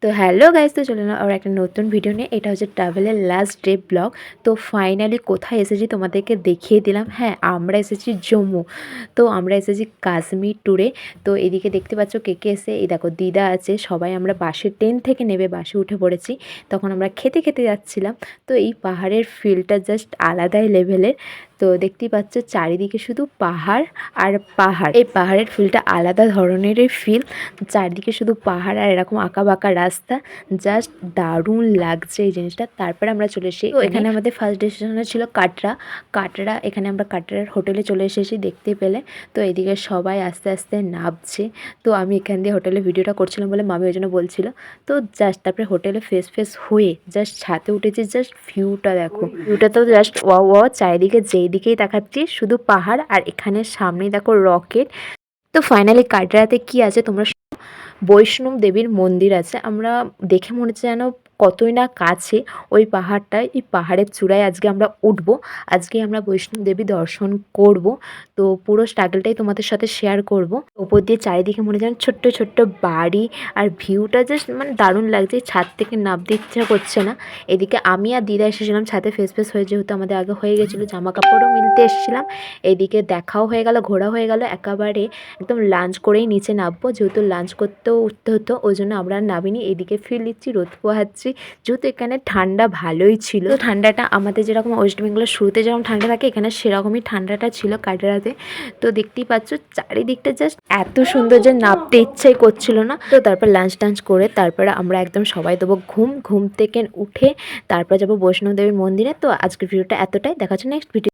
তো hello guys, তো চলে এলাম আর একটা নতুন ভিডিও নিয়ে। এটা হচ্ছে ট্রাভেলের লাস্ট ডে ব্লগ। তো ফাইনালি কোথায় এসেছি তোমাদেরকে দেখিয়ে দিলাম। হ্যাঁ, আমরা এসেছি জম্মু। তো আমরা এসেছি কাশ্মীর ট্যুরে। তো এদিকে দেখতে পাচ্ছ কে কে এসে, এই দেখো দিদা আছে, সবাই আমরা বাসে ট্রেন থেকে নেবে বাসে উঠে পড়েছি। তখন আমরা খেতে খেতে যাচ্ছিলাম। তো এই পাহাড়ের ফিলটা জাস্ট আলাদাই লেভেলের। তো দেখতেই পাচ্ছ চারিদিকে শুধু পাহাড় আর পাহাড়। এই পাহাড়ের ফিলটা আলাদা ধরনেরই ফিল। চারদিকে শুধু পাহাড় আর এরকম আঁকা বাঁকা রাস্তা, জাস্ট দারুণ লাগছে এই জিনিসটা। তারপরে আমরা চলে এসেছি, তো এখানে আমাদের ফার্স্ট ডেস্টিনেশন ছিল কাটরা। এখানে আমরা কাটরার হোটেলে চলে এসেছি দেখতে পেলে। তো এদিকে সবাই আস্তে আস্তে নামছে। তো আমি এখান দিয়ে হোটেলে ভিডিওটা করছিলাম বলে মামি ওই জন্য বলছিল। তো জাস্ট তারপরে হোটেলে ফ্রেশ হয়ে জাস্ট ছাদে উঠেছি। জাস্ট ভিউটা দেখো, ভিউটা তো জাস্ট ওয়াও। চারিদিকে যেই দিকেই তাকাচ্ছি শুধু পাহাড়, আর এখানে সামনেই দেখো রকেট। তো ফাইনালি কাটরাতে কি আছে তোমরা, বৈষ্ণব দেবীর মন্দির আছে। আমরা দেখে মনে হচ্ছে যেন কতই না কাছে ওই পাহাড়টায়। এই পাহাড়ের চূড়ায় আজকে আমরা উঠবো, আজকে আমরা বৈষ্ণব দেবী দর্শন করব। তো পুরো স্ট্রাগলটাই তোমাদের সাথে শেয়ার করব। ওপর দিয়ে চারিদিকে মনে যেন ছোট্ট ছোট্ট বাড়ি, আর ভিউটা জাস্ট মানে দারুণ লাগছে। ছাদ থেকে নামতে ইচ্ছা করছে না। এদিকে আমি আর দিদা এসেছিলাম ছাদে ফেস হয়ে, যেহেতু আমাদের আগে হয়ে গেছিলো, জামা কাপড়ও মিলতে এসেছিলাম। এদিকে দেখাও হয়ে গেল, ঘোরা হয়ে গেল। একেবারে একদম লাঞ্চ করেই নিচে নামবো, যেহেতু লাঞ্চ করতেও উঠতে হতো, ওই জন্য আমরা নামিনি। এদিকে ফিল দিচ্ছি, রোদ পোহাচ্ছি, যেহেতু এখানে ঠান্ডা ভালোই ছিল। তো ঠান্ডাটা আমাদের যেরকম ওয়েস্ট বেঙ্গলের শুরুতে যেরকম ঠান্ডা থাকে, এখানে সেরকমই ঠান্ডাটা ছিল কাটরাতে। তো দেখতেই পাচ্ছ চারিদিকটা জাস্ট এত সুন্দর যে নামতে ইচ্ছাই করছিল না। তো তারপর লাঞ্চ টাঞ্চ করে তারপরে আমরা একদম সবাই দেবো ঘুম থেকে উঠে তারপর যাবো বৈষ্ণব দেবীর মন্দিরে। তো আজকের ভিডিওটা এতটাই, দেখা হচ্ছে নেক্সট ভিডিও।